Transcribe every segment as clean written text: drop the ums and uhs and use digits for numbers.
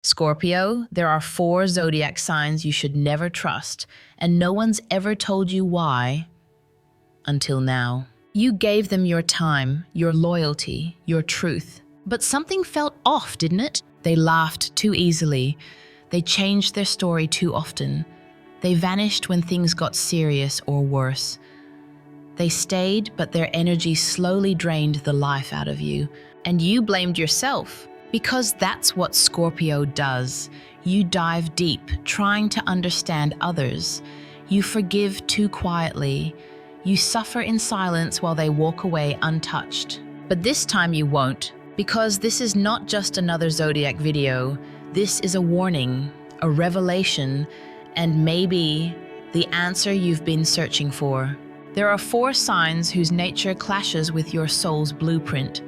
Scorpio, there are 4 zodiac signs you should never trust, and no one's ever told you why until now. You gave them your time, your loyalty, your truth. But something felt off, didn't it? They laughed too easily. They changed their story too often. They vanished when things got serious or worse. They stayed, but their energy slowly drained the life out of you. And you blamed yourself. Because that's what Scorpio does. You dive deep, trying to understand others. You forgive too quietly. You suffer in silence while they walk away untouched. But this time you won't, because this is not just another Zodiac video. This is a warning, a revelation, and maybe the answer you've been searching for. There are 4 signs whose nature clashes with your soul's blueprint,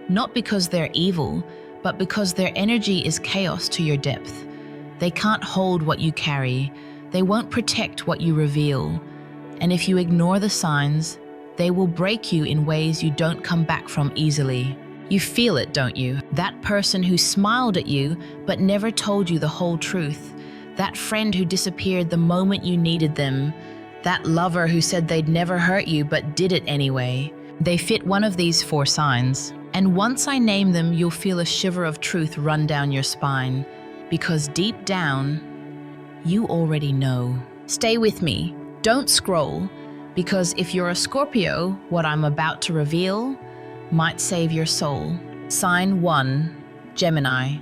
not because they're evil, but because their energy is chaos to your depth. They can't hold what you carry. They won't protect what you reveal. And if you ignore the signs, they will break you in ways you don't come back from easily. You feel it, don't you? That person who smiled at you but never told you the whole truth. That friend who disappeared the moment you needed them. That lover who said they'd never hurt you but did it anyway. They fit one of these 4 signs. And once I name them, you'll feel a shiver of truth run down your spine. Because deep down, you already know. Stay with me. Don't scroll. Because if you're a Scorpio, what I'm about to reveal might save your soul. Sign 1, Gemini.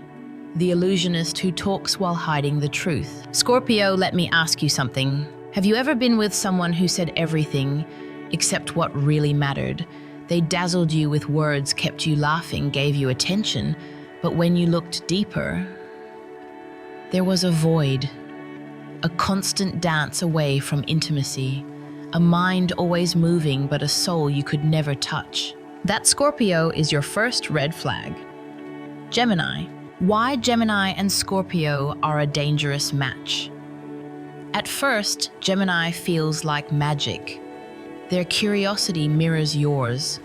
The illusionist who talks while hiding the truth. Scorpio, let me ask you something. Have you ever been with someone who said everything except what really mattered? They dazzled you with words, kept you laughing, gave you attention, but when you looked deeper, there was a void, a constant dance away from intimacy, a mind always moving but a soul you could never touch. That Scorpio is your first red flag. Gemini. Why Gemini and Scorpio are a dangerous match? At first, Gemini feels like magic. Their curiosity mirrors yours.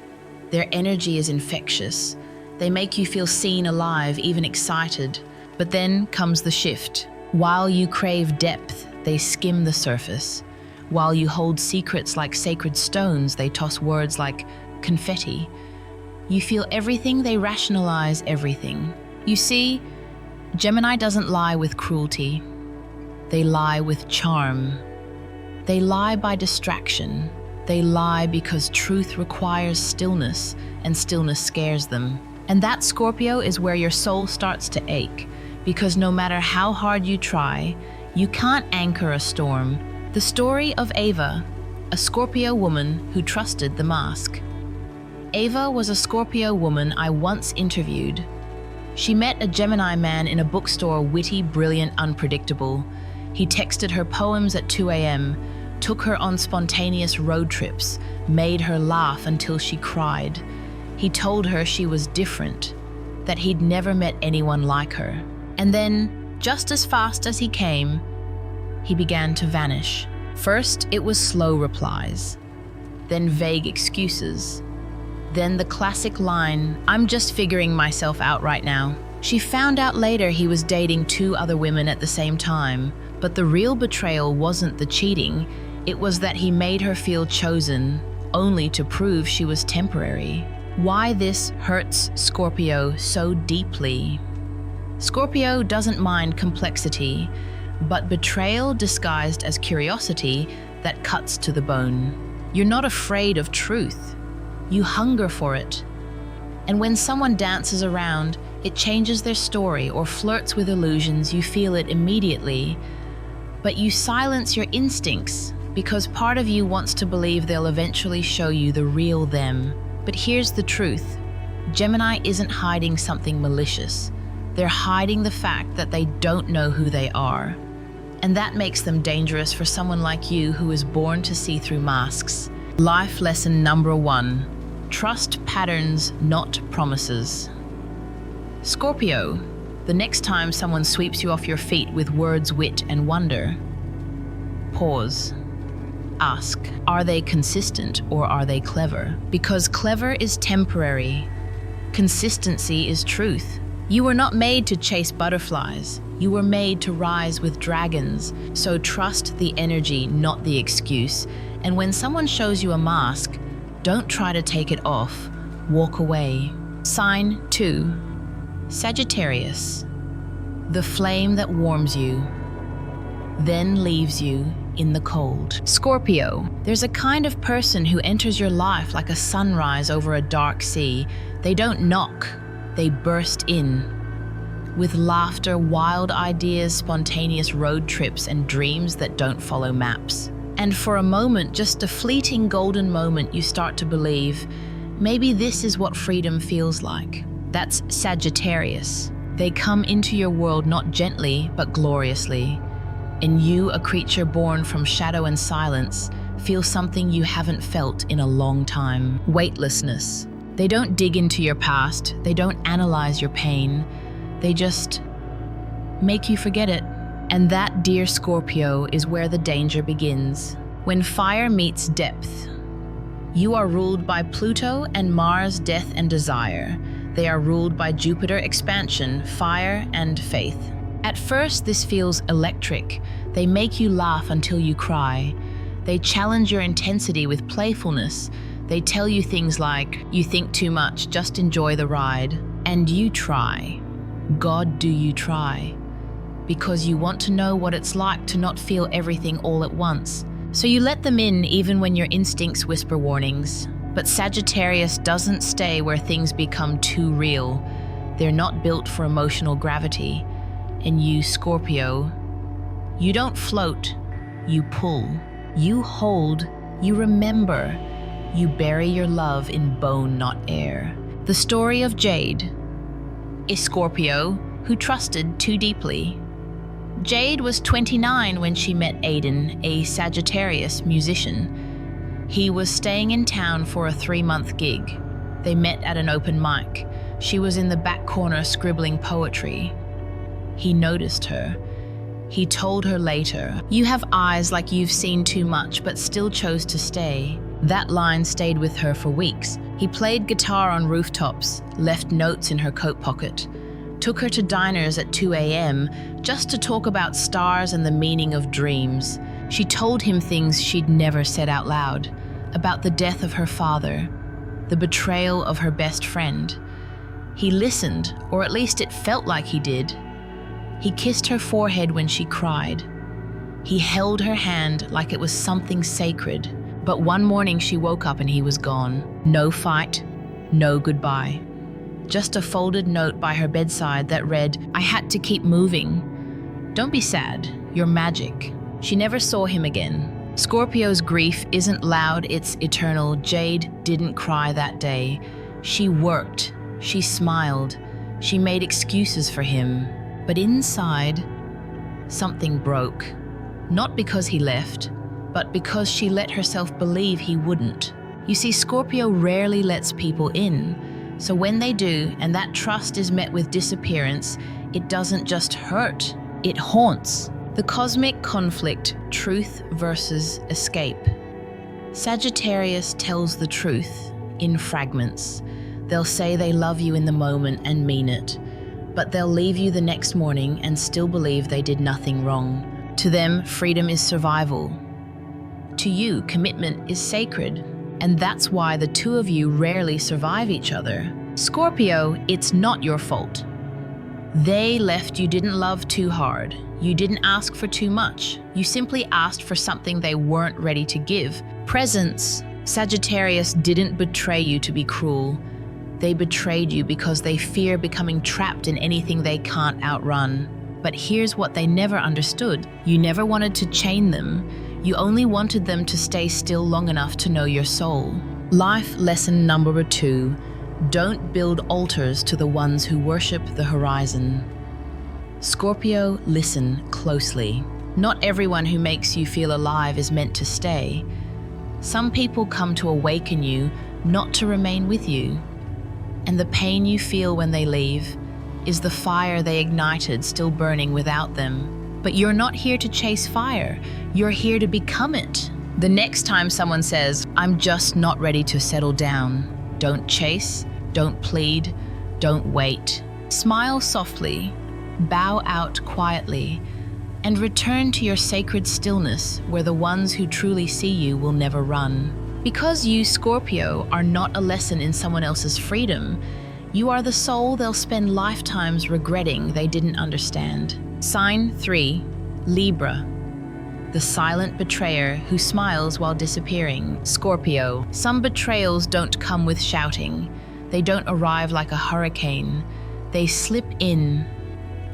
Their energy is infectious. They make you feel seen, alive, even excited. But then comes the shift. While you crave depth, they skim the surface. While you hold secrets like sacred stones, they toss words like confetti. You feel everything, they rationalize everything. You see, Gemini doesn't lie with cruelty. They lie with charm. They lie by distraction. They lie because truth requires stillness, and stillness scares them. And that Scorpio is where your soul starts to ache, because no matter how hard you try, you can't anchor a storm. The story of Ava, a Scorpio woman who trusted the mask. Ava was a Scorpio woman I once interviewed. She met a Gemini man in a bookstore, witty, brilliant, unpredictable. He texted her poems at 2 a.m., took her on spontaneous road trips, made her laugh until she cried. He told her she was different, that he'd never met anyone like her. And then, just as fast as he came, he began to vanish. First, it was slow replies, then vague excuses, then the classic line, "I'm just figuring myself out right now." She found out later he was dating 2 other women at the same time, but the real betrayal wasn't the cheating. It was that he made her feel chosen, only to prove she was temporary. Why this hurts Scorpio so deeply? Scorpio doesn't mind complexity, but betrayal disguised as curiosity that cuts to the bone. You're not afraid of truth. You hunger for it. And when someone dances around, it changes their story or flirts with illusions, you feel it immediately. But you silence your instincts because part of you wants to believe they'll eventually show you the real them. But here's the truth. Gemini isn't hiding something malicious. They're hiding the fact that they don't know who they are. And that makes them dangerous for someone like you who is born to see through masks. Life lesson number 1. Trust patterns, not promises. Scorpio, the next time someone sweeps you off your feet with words, wit, and wonder, pause. Ask, are they consistent or are they clever? Because clever is temporary. Consistency is truth. You were not made to chase butterflies. You were made to rise with dragons. So trust the energy, not the excuse. And when someone shows you a mask, don't try to take it off. Walk away. Sign 2. Sagittarius. The flame that warms you, then leaves you in the cold. Scorpio. There's a kind of person who enters your life like a sunrise over a dark sea. They don't knock, they burst in. With laughter, wild ideas, spontaneous road trips, and dreams that don't follow maps. And for a moment, just a fleeting golden moment, you start to believe, maybe this is what freedom feels like. That's Sagittarius. They come into your world not gently, but gloriously. And you, a creature born from shadow and silence, feel something you haven't felt in a long time. Weightlessness. They don't dig into your past. They don't analyze your pain. They just make you forget it. And that, dear Scorpio, is where the danger begins. When fire meets depth, you are ruled by Pluto and Mars, death and desire. They are ruled by Jupiter, expansion, fire, and faith. At first, this feels electric. They make you laugh until you cry. They challenge your intensity with playfulness. They tell you things like, you think too much, just enjoy the ride. And you try. God, do you try? Because you want to know what it's like to not feel everything all at once. So you let them in even when your instincts whisper warnings. But Sagittarius doesn't stay where things become too real. They're not built for emotional gravity. And you, Scorpio, you don't float, you pull. You hold, you remember. You bury your love in bone, not air. The story of Jade, a Scorpio who trusted too deeply. Jade was 29 when she met Aiden, a Sagittarius musician. He was staying in town for a 3-month gig. They met at an open mic. She was in the back corner scribbling poetry. He noticed her. He told her later, "You have eyes like you've seen too much, but still chose to stay." That line stayed with her for weeks. He played guitar on rooftops, left notes in her coat pocket, took her to diners at 2 a.m. just to talk about stars and the meaning of dreams. She told him things she'd never said out loud, about the death of her father, the betrayal of her best friend. He listened, or at least it felt like he did. He kissed her forehead when she cried. He held her hand like it was something sacred. But one morning she woke up and he was gone. No fight, no goodbye. Just a folded note by her bedside that read, "I had to keep moving. Don't be sad, you're magic." She never saw him again. Scorpio's grief isn't loud, it's eternal. Jade didn't cry that day. She worked, she smiled, she made excuses for him. But inside, something broke. Not because he left, but because she let herself believe he wouldn't. You see, Scorpio rarely lets people in. So when they do, and that trust is met with disappearance, it doesn't just hurt, it haunts. The cosmic conflict, truth versus escape. Sagittarius tells the truth in fragments. They'll say they love you in the moment and mean it, but they'll leave you the next morning and still believe they did nothing wrong. To them, freedom is survival. To you, commitment is sacred. And that's why the two of you rarely survive each other. Scorpio, it's not your fault. They left you didn't love too hard. You didn't ask for too much. You simply asked for something they weren't ready to give. Presence. Sagittarius didn't betray you to be cruel. They betrayed you because they fear becoming trapped in anything they can't outrun. But here's what they never understood. You never wanted to chain them. You only wanted them to stay still long enough to know your soul. Life lesson number 2. Don't build altars to the ones who worship the horizon. Scorpio, listen closely. Not everyone who makes you feel alive is meant to stay. Some people come to awaken you, not to remain with you. And the pain you feel when they leave is the fire they ignited still burning without them. But you're not here to chase fire. You're here to become it. The next time someone says, "I'm just not ready to settle down," don't chase, don't plead, don't wait. Smile softly, bow out quietly, and return to your sacred stillness where the ones who truly see you will never run. Because you, Scorpio, are not a lesson in someone else's freedom, you are the soul they'll spend lifetimes regretting they didn't understand. Sign 3, Libra. The silent betrayer who smiles while disappearing. Scorpio. Some betrayals don't come with shouting. They don't arrive like a hurricane. They slip in,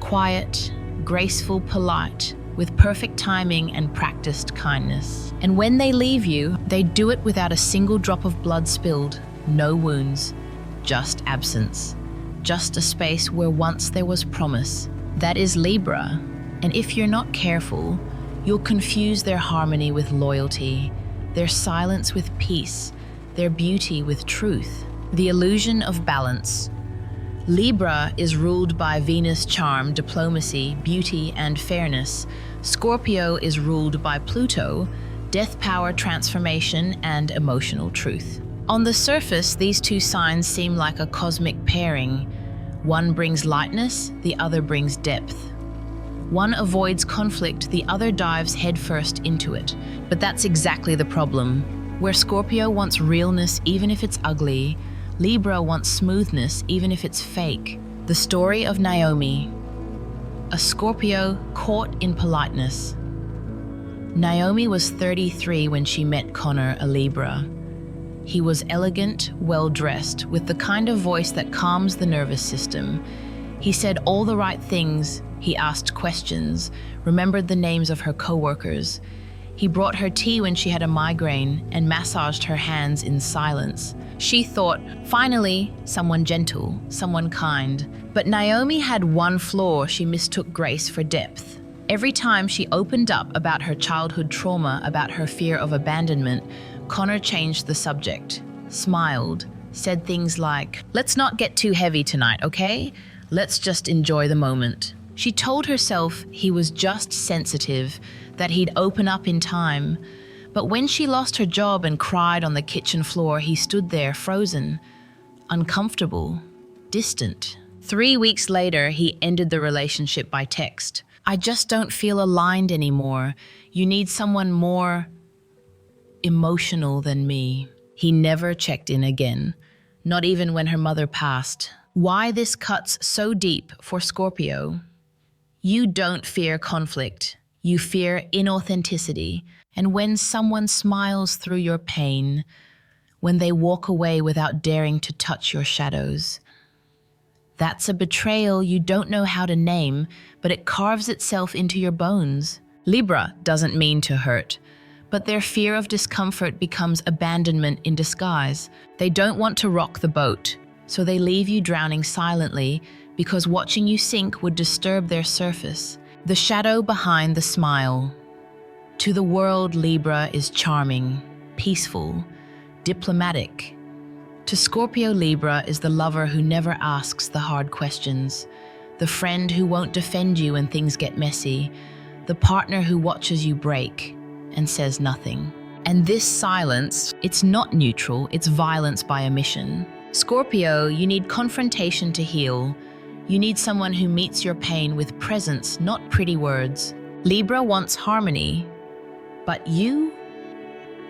quiet, graceful, polite, with perfect timing and practiced kindness. And when they leave you, they do it without a single drop of blood spilled, no wounds, just absence, just a space where once there was promise. That is Libra. And if you're not careful, you'll confuse their harmony with loyalty, their silence with peace, their beauty with truth. The illusion of balance. Libra is ruled by Venus charm, diplomacy, beauty, and fairness. Scorpio is ruled by Pluto, death power, transformation, and emotional truth. On the surface, these two signs seem like a cosmic pairing. One brings lightness, the other brings depth. One avoids conflict, the other dives headfirst into it. But that's exactly the problem. Where Scorpio wants realness even if it's ugly, Libra wants smoothness even if it's fake. The story of Naomi. A Scorpio caught in politeness. Naomi was 33 when she met Connor, a Libra. He was elegant, well-dressed, with the kind of voice that calms the nervous system. He said all the right things, he asked questions, remembered the names of her co-workers. He brought her tea when she had a migraine and massaged her hands in silence. She thought, finally, someone gentle, someone kind. But Naomi had one flaw: she mistook grace for depth. Every time she opened up about her childhood trauma, about her fear of abandonment, Connor changed the subject, smiled, said things like, "Let's not get too heavy tonight, okay? Let's just enjoy the moment." She told herself he was just sensitive, that he'd open up in time. But when she lost her job and cried on the kitchen floor, he stood there frozen, uncomfortable, distant. 3 weeks later, he ended the relationship by text. "I just don't feel aligned anymore. You need someone more emotional than me." He never checked in again, not even when her mother passed. Why this cuts so deep for Scorpio? You don't fear conflict. You fear inauthenticity. And when someone smiles through your pain, when they walk away without daring to touch your shadows, that's a betrayal you don't know how to name, but it carves itself into your bones. Libra doesn't mean to hurt, but their fear of discomfort becomes abandonment in disguise. They don't want to rock the boat, so they leave you drowning silently because watching you sink would disturb their surface. The shadow behind the smile. To the world, Libra is charming, peaceful, diplomatic. To Scorpio, Libra is the lover who never asks the hard questions, the friend who won't defend you when things get messy, the partner who watches you break and says nothing. And this silence, it's not neutral, it's violence by omission. Scorpio, you need confrontation to heal. You need someone who meets your pain with presence, not pretty words. Libra wants harmony, but you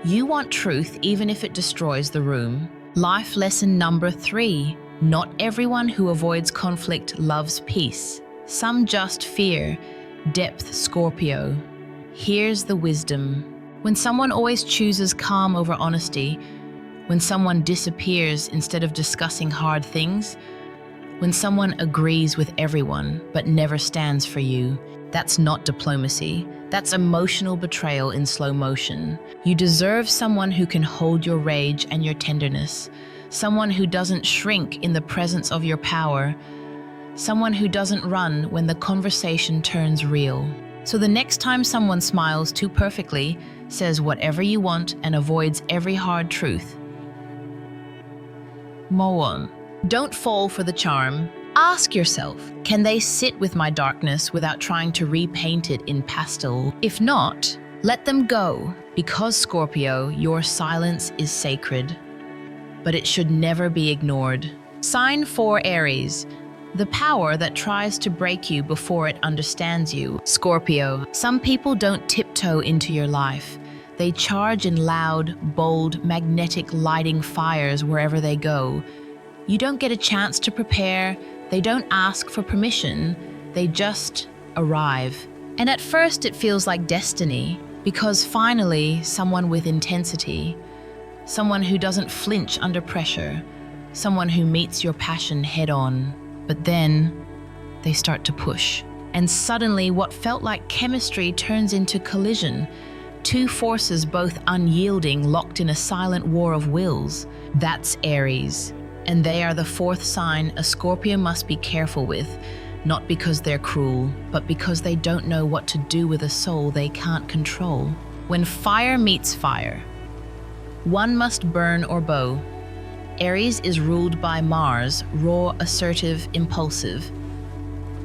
want truth even if it destroys the room. Life lesson number 3. Not everyone who avoids conflict loves peace. Some just fear depth. Scorpio. Here's the wisdom. When someone always chooses calm over honesty, when someone disappears instead of discussing hard things, when someone agrees with everyone but never stands for you, that's not diplomacy. That's emotional betrayal in slow motion. You deserve someone who can hold your rage and your tenderness, someone who doesn't shrink in the presence of your power, someone who doesn't run when the conversation turns real. So the next time someone smiles too perfectly, says whatever you want, and avoids every hard truth, move on. Don't fall for the charm. Ask yourself, can they sit with my darkness without trying to repaint it in pastel? If not, let them go. Because Scorpio, your silence is sacred, but it should never be ignored. Sign 4, Aries. The power that tries to break you before it understands you. Scorpio. Some people don't tiptoe into your life. They charge in loud, bold, magnetic lighting fires wherever they go. You don't get a chance to prepare. They don't ask for permission. They just arrive. And at first it feels like destiny, because finally someone with intensity, someone who doesn't flinch under pressure, someone who meets your passion head on. But then they start to push. And suddenly what felt like chemistry turns into collision. Two forces both unyielding, locked in a silent war of wills. That's Aries. And they are the fourth sign a Scorpio must be careful with, not because they're cruel, but because they don't know what to do with a soul they can't control. When fire meets fire, one must burn or bow. Aries is ruled by Mars, raw, assertive, impulsive.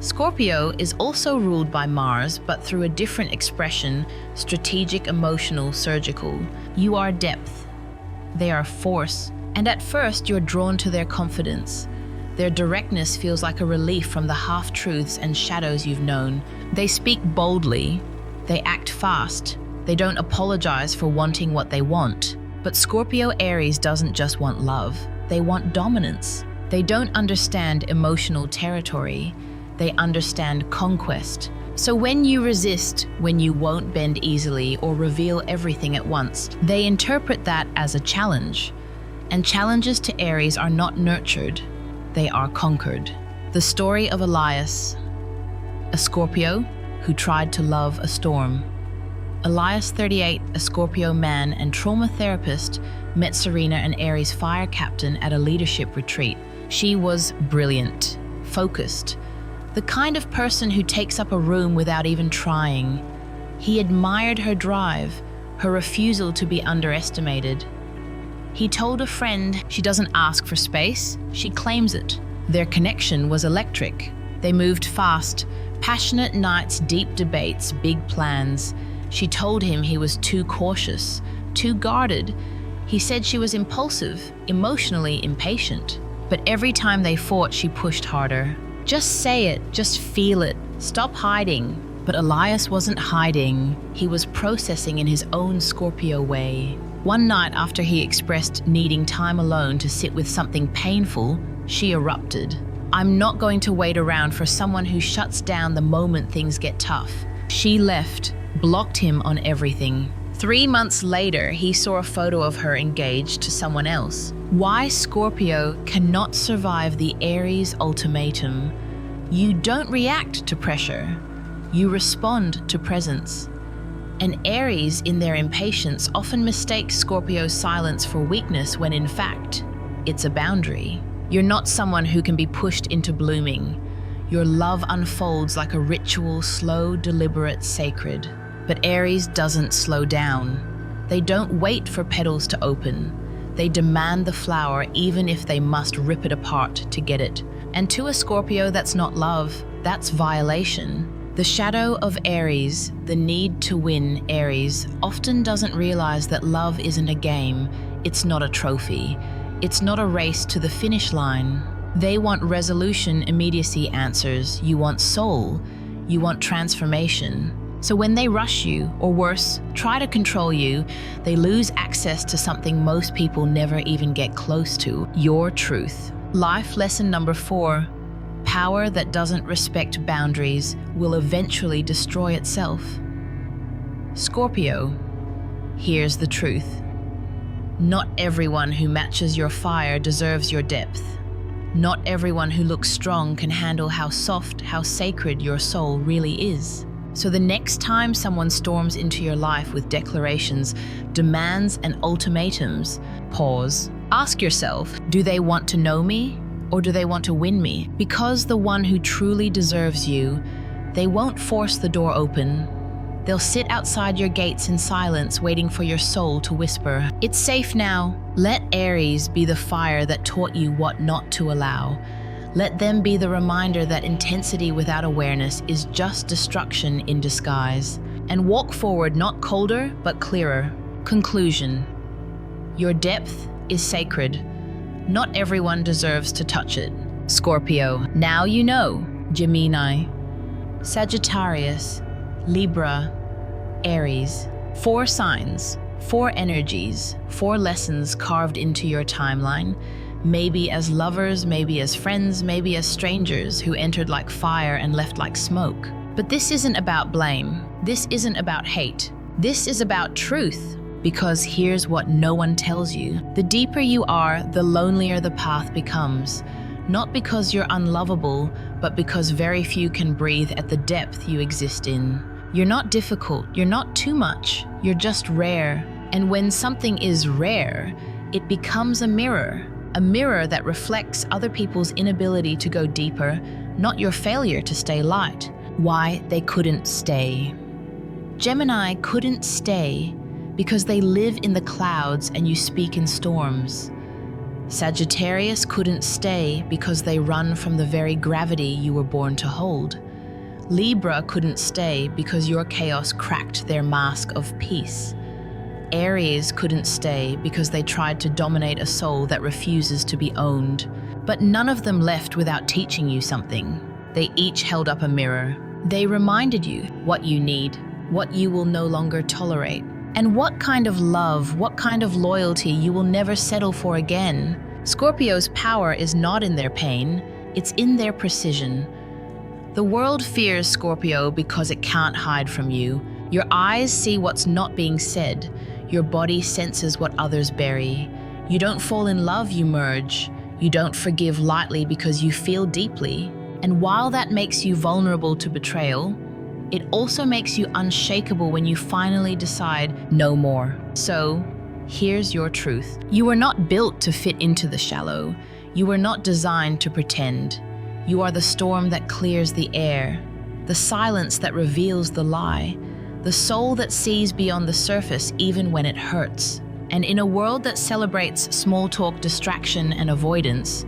Scorpio is also ruled by Mars, but through a different expression, strategic, emotional, surgical. You are depth. They are force. And at first, you're drawn to their confidence. Their directness feels like a relief from the half-truths and shadows you've known. They speak boldly. They act fast. They don't apologize for wanting what they want. But Scorpio Aries doesn't just want love. They want dominance. They don't understand emotional territory. They understand conquest. So when you resist, when you won't bend easily or reveal everything at once, they interpret that as a challenge. And challenges to Aries are not nurtured, they are conquered. The story of Elias, a Scorpio who tried to love a storm. Elias, 38, a Scorpio man and trauma therapist, met Serena, an Aries fire captain, at a leadership retreat. She was brilliant, focused, the kind of person who takes up a room without even trying. He admired her drive, her refusal to be underestimated. He told a friend she doesn't ask for space, she claims it. Their connection was electric. They moved fast, passionate nights, deep debates, big plans. She told him he was too cautious, too guarded. He said she was impulsive, emotionally impatient. But every time they fought, she pushed harder. Just say it, just feel it, stop hiding. But Elias wasn't hiding. He was processing in his own Scorpio way. One night after he expressed needing time alone to sit with something painful, she erupted. I'm not going to wait around for someone who shuts down the moment things get tough. She left, blocked him on everything. 3 months later, he saw a photo of her engaged to someone else. Why Scorpio cannot survive the Aries ultimatum? You don't react to pressure. You respond to presence. And Aries, in their impatience, often mistake Scorpio's silence for weakness when in fact, it's a boundary. You're not someone who can be pushed into blooming. Your love unfolds like a ritual, slow, deliberate, sacred. But Aries doesn't slow down. They don't wait for petals to open. They demand the flower even if they must rip it apart to get it. And to a Scorpio, that's not love, that's violation. The shadow of Aries, the need to win Aries, often doesn't realize that love isn't a game, it's not a trophy, it's not a race to the finish line. They want resolution, immediacy, answers. You want soul, you want transformation. So when they rush you, or worse, try to control you, they lose access to something most people never even get close to, your truth. Life lesson number 4. Power that doesn't respect boundaries will eventually destroy itself. Scorpio, here's the truth. Not everyone who matches your fire deserves your depth. Not everyone who looks strong can handle how soft, how sacred your soul really is. So the next time someone storms into your life with declarations, demands, and ultimatums, pause. Ask yourself, do they want to know me? Or do they want to win me? Because the one who truly deserves you, they won't force the door open. They'll sit outside your gates in silence, waiting for your soul to whisper, "It's safe now." Let Aries be the fire that taught you what not to allow. Let them be the reminder that intensity without awareness is just destruction in disguise. And walk forward, not colder, but clearer. Conclusion. Your depth is sacred. Not everyone deserves to touch it. Scorpio, now you know. Gemini, Sagittarius, Libra, Aries. 4 signs, 4 energies, 4 lessons carved into your timeline, maybe as lovers, maybe as friends, maybe as strangers who entered like fire and left like smoke. But this isn't about blame. This isn't about hate. This is about truth. Because here's what no one tells you. The deeper you are, the lonelier the path becomes. Not because you're unlovable, but because very few can breathe at the depth you exist in. You're not difficult, you're not too much, you're just rare. And when something is rare, it becomes a mirror that reflects other people's inability to go deeper, not your failure to stay light. Why they couldn't stay. Gemini couldn't stay because they live in the clouds and you speak in storms. Sagittarius couldn't stay because they run from the very gravity you were born to hold. Libra couldn't stay because your chaos cracked their mask of peace. Aries couldn't stay because they tried to dominate a soul that refuses to be owned. But none of them left without teaching you something. They each held up a mirror. They reminded you what you need, what you will no longer tolerate, and what kind of love, what kind of loyalty you will never settle for again. Scorpio's power is not in their pain, it's in their precision. The world fears Scorpio because it can't hide from you. Your eyes see what's not being said. Your body senses what others bury. You don't fall in love, you merge. You don't forgive lightly because you feel deeply. And while that makes you vulnerable to betrayal, it also makes you unshakable when you finally decide no more. So, here's your truth. You were not built to fit into the shallow. You were not designed to pretend. You are the storm that clears the air, the silence that reveals the lie, the soul that sees beyond the surface even when it hurts. And in a world that celebrates small talk, distraction, and avoidance,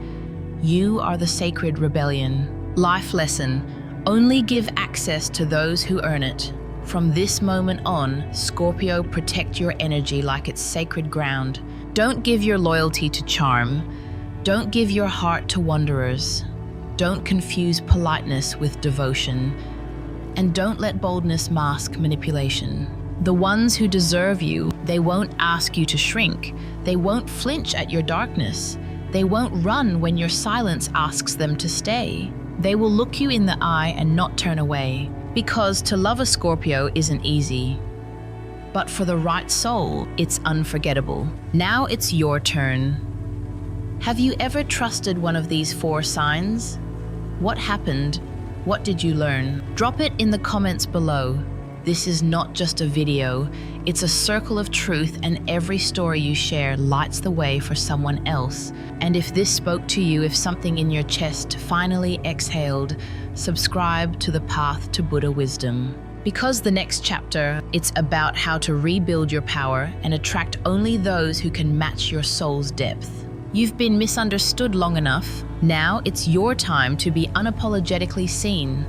you are the sacred rebellion. Life lesson: only give access to those who earn it. From this moment on, Scorpio, protect your energy like it's sacred ground. Don't give your loyalty to charm. Don't give your heart to wanderers. Don't confuse politeness with devotion. And don't let boldness mask manipulation. The ones who deserve you, they won't ask you to shrink. They won't flinch at your darkness. They won't run when your silence asks them to stay. They will look you in the eye and not turn away. Because to love a Scorpio isn't easy. But for the right soul, it's unforgettable. Now it's your turn. Have you ever trusted one of these 4 signs? What happened? What did you learn? Drop it in the comments below. This is not just a video, it's a circle of truth, and every story you share lights the way for someone else. And if this spoke to you, if something in your chest finally exhaled, subscribe to the path to Buddha wisdom. Because the next chapter, it's about how to rebuild your power and attract only those who can match your soul's depth. You've been misunderstood long enough. Now it's your time to be unapologetically seen.